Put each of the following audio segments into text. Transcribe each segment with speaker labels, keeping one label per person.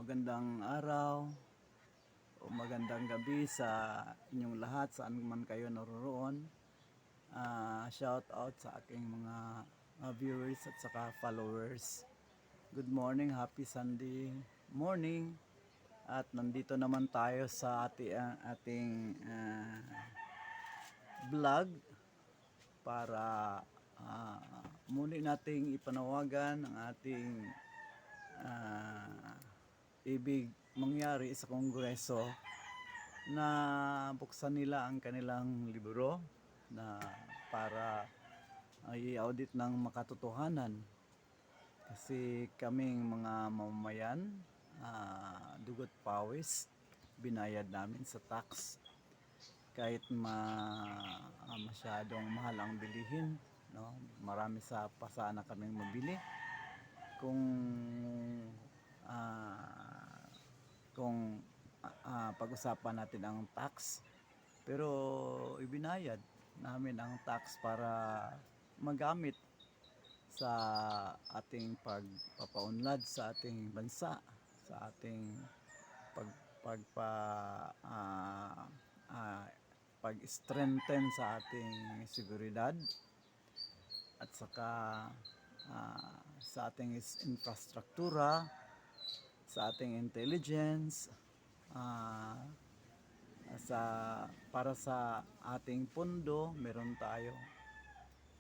Speaker 1: Magandang araw o magandang gabi sa inyong lahat saan man kayo naroroon. Shout out sa aking mga viewers at saka followers. Good morning, happy Sunday morning. At nandito naman tayo sa ating vlog para muli nating ipanawagan ang ating ibig mangyari sa Kongreso na buksan nila ang kanilang libro na para i-audit ng makatotohanan, kasi kaming mga mamamayan, dugot pawis binayad namin sa tax kahit masyadong mahal ang bilihin, no? Marami sa pasana kaming mabili kung pag-usapan natin ang tax, pero ibinayad namin ang tax para magamit sa ating pagpapaunlad sa ating bansa, sa ating pag-strengthen sa ating seguridad at saka sa ating infrastruktura, sa ating intelligence, para sa ating pondo, meron tayo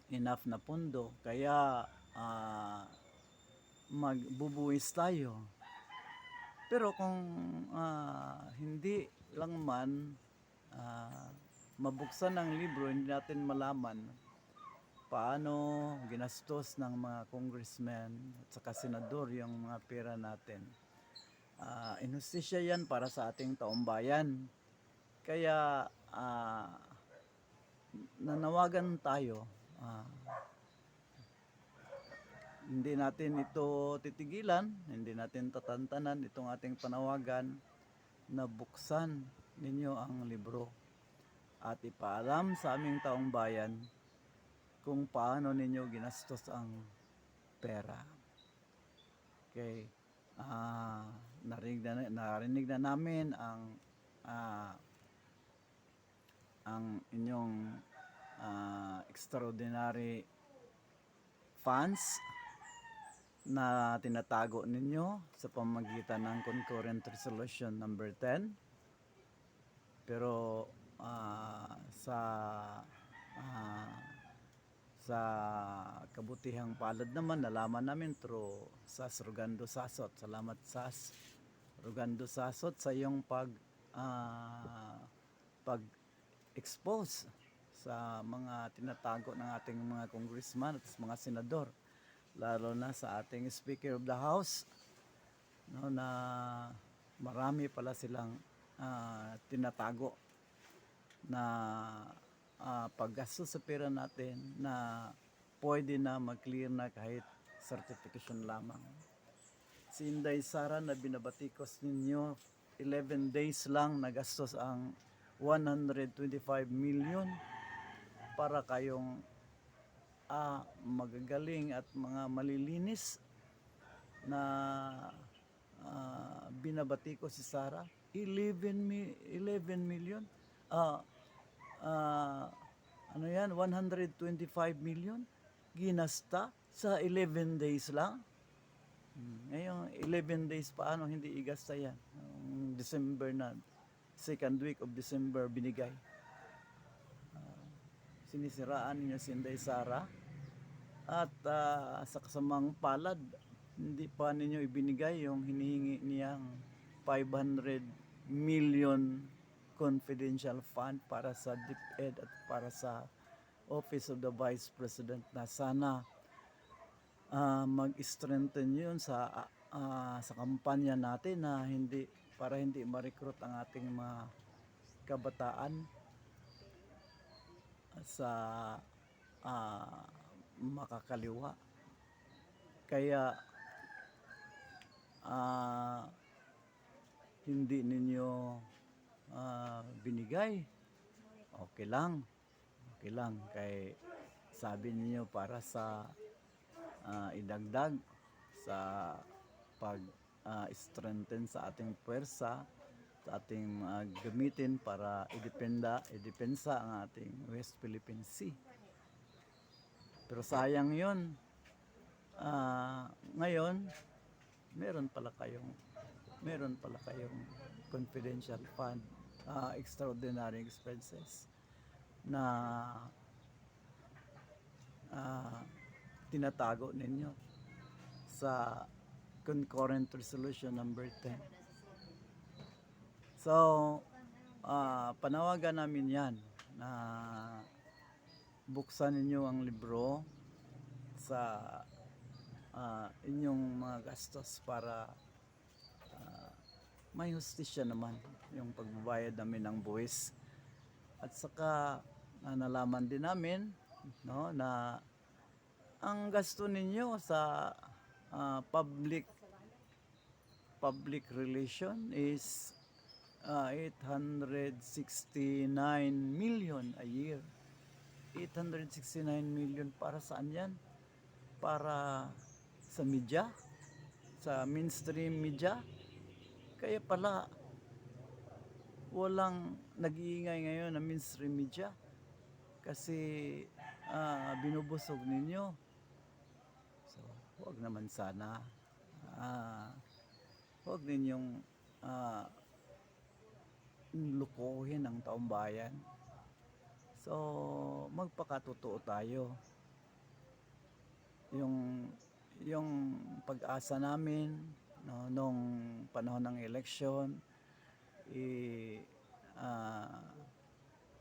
Speaker 1: enough na pondo, kaya magbubuwis tayo. Pero kung hindi lang man mabuksan ang libro, hindi natin malaman paano ginastos ng mga congressmen at saka senador yung mga pera natin. Inustisya yan para sa ating taumbayan. Kaya nanawagan tayo, hindi natin ito titigilan, hindi natin tatantanan itong ating panawagan na buksan ninyo ang libro at ipaalam sa aming taong bayan kung paano ninyo ginastos ang pera. Okay. Narinig na namin ang inyong extraordinary funds na tinatago ninyo sa pamamagitan ng Concurrent Resolution number 10. Pero sa kabutihang palad naman, nalaman namin through SAS Rogando Sasot. Salamat SAS Rogando Sasot sa iyong pag-expose sa mga tinatago ng ating mga congressman at mga senador, lalo na sa ating Speaker of the House, no, na marami pala silang tinatago na paggastos sa pera natin na pwede na mag-clear na kahit certification lamang. Si Inday Sara na binabatikos ninyo, 11 days lang nagastos ang 125 million para kayong magagaling at mga malilinis na binabatikos si Sara. 11 million, ano yan, 125 million ginasta sa 11 days lang. Ngayon 11 days, paano hindi igasta yan? December na, second week of December binigay. Sinisiraan niyo si Inday Sara at sa kasamang palad, hindi pa ninyo ibinigay yung hinihingi niyang 500 million confidential fund para sa DepEd at para sa Office of the Vice President, na sana mag-strengthen yun sa kampanya natin, na para hindi ma-recruit ang ating mga kabataan sa makakaliwa. Kaya hindi ninyo binigay, okay lang, kay sabi niyo para sa idagdag sa strengthen sa ating puwersa, sa ating gamitin para idepensa ang ating West Philippine Sea. Pero sayang yun. Ngayon, meron pala kayong confidential fund, extraordinary expenses na tinatago ninyo sa concurrent resolution number 10. So, panawagan namin yan na buksan ninyo ang libro sa inyong mga gastos para may hustisya naman yung pagbabayad namin ng buwis. At saka nalaman din namin, no, na ang gasto ninyo sa public relation is 869 million a year. 869 million para saan yan? Para sa media, sa mainstream media. Kaya pala walang nag-iingay ngayon na mainstream media kasi binubusog ninyo. So, huwag naman sana. Huwag ninyong lukuhin ang taong bayan. So, magpakatotoo tayo. Yung pag-asa namin, no, nung panahon ng eleksyon,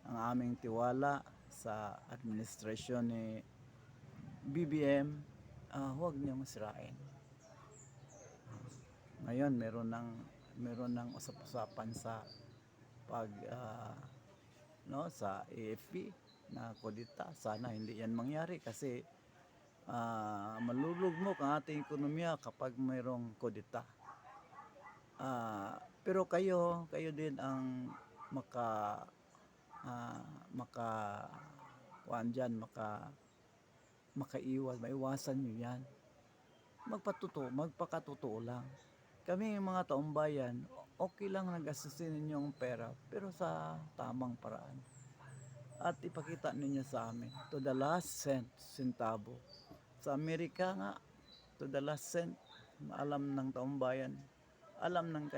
Speaker 1: ang aming tiwala sa administrasyon ni BBM, huwag niyong sirain. Ngayon meron ng usap-usapan sa sa AFP na kudita. Sana hindi yan mangyari kasi malulugmok ang ating ekonomiya kapag mayroong kudita. Pero kayo din ang maiwasan nyo yan. Magpakatotoo lang. Kami mga taong bayan, okay lang nagastusin ninyo ang pera, pero sa tamang paraan. At ipakita ninyo sa amin, to the last centavo. Sa Amerika nga, to the last cent, alam ng taong bayan, alam ng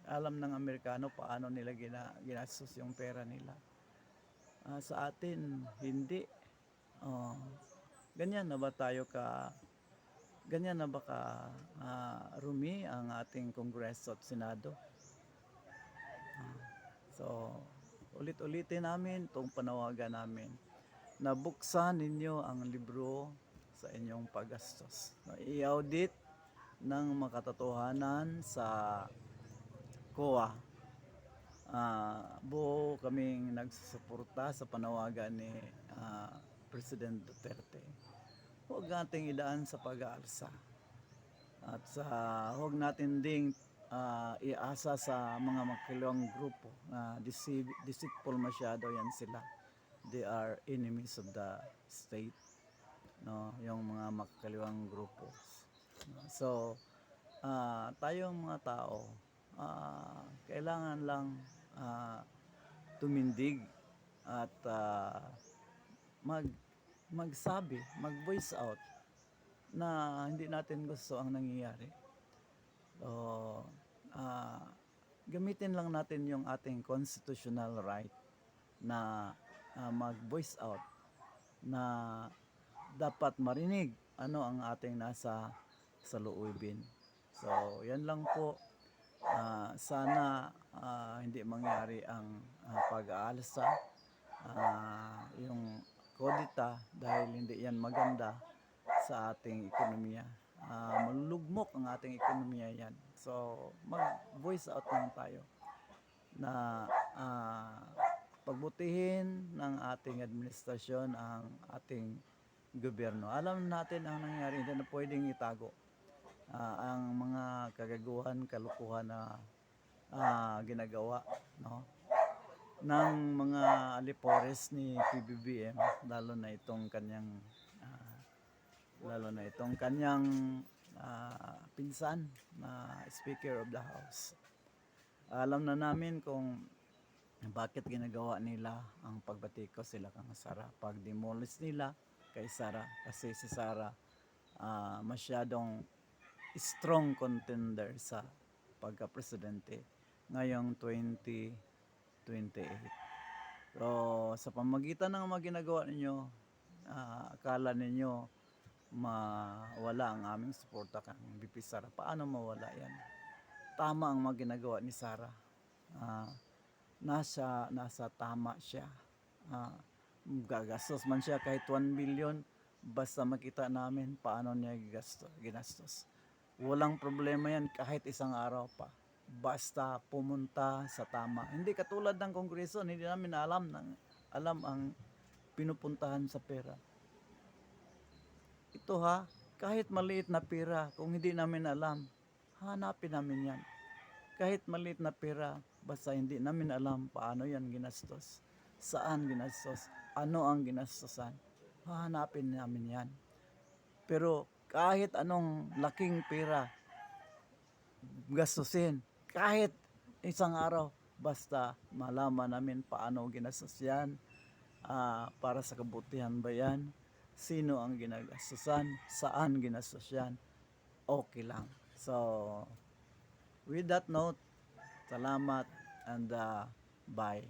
Speaker 1: alam ng Amerikano paano nila ginastos yung pera nila. Sa atin, hindi. Ganyan na ba rumi ang ating Kongreso at Senado? So, ulit-ulitin namin itong panawagan namin na buksan ninyo ang libro sa inyong paggastos. I-audit ng makatotohanan sa COA. Buo kaming nagsusuporta sa panawagan ni President Duterte. Huwag nating idaan sa pag-aalsa. At huwag natin ding iasa sa mga makilawang grupo na deceitful masyado yan sila. They are enemies of the state, no, yung mga makakaliwang grupo. So, tayong mga tao, kailangan lang tumindig at mag-voice out na hindi natin gusto ang nangyayari. So, gamitin lang natin yung ating constitutional right na mag-voice out na dapat marinig ano ang ating nasa saloobin. So, yan lang po. Sana hindi mangyari ang pag-aalsa, yung kodita, dahil hindi yan maganda sa ating ekonomiya. Malulugmok ang ating ekonomiya yan. So, mag-voice out lang tayo na pagbutihin ng ating administrasyon ang ating gobyerno. Alam natin ang nangyari, hindi na pwedeng itago ang mga kagaguhan, kalukuhan na ginagawa, no, ng mga alipores ni PBBM, lalo na itong kanyang pinsan na Speaker of the House. Alam na namin kung bakit ginagawa nila ang pagbatiko sila kang Sara. Pag demolish nila kay Sara kasi si Sara masyadong strong contender sa pagka-presidente ngayong 2028. So, sa pamagitan ng mga ginagawa ninyo, akala ninyo mawala ang aming suporta kang VP Sara. Paano mawala yan? Tama ang mga ginagawa ni Sara. Nasa tama siya. Gagastos man siya kahit 1 billion, basta makita namin paano niya ginastos. Walang problema yan kahit isang araw pa. Basta pumunta sa tama. Hindi katulad ng Kongreso, hindi namin alam ang pinupuntahan sa pera. Ito kahit maliit na pera, kung hindi namin alam, hanapin namin yan. Kahit maliit na pera, basta hindi namin alam paano yan ginastos. Saan ginastos? Ano ang ginastosan? Hahanapin namin yan. Pero kahit anong laking pera gastusin, kahit isang araw, basta malaman namin paano ginastos yan, para sa kabutihan ba yan, sino ang ginagastusan, saan ginastos yan, okay lang. So, with that note, salamat and bye.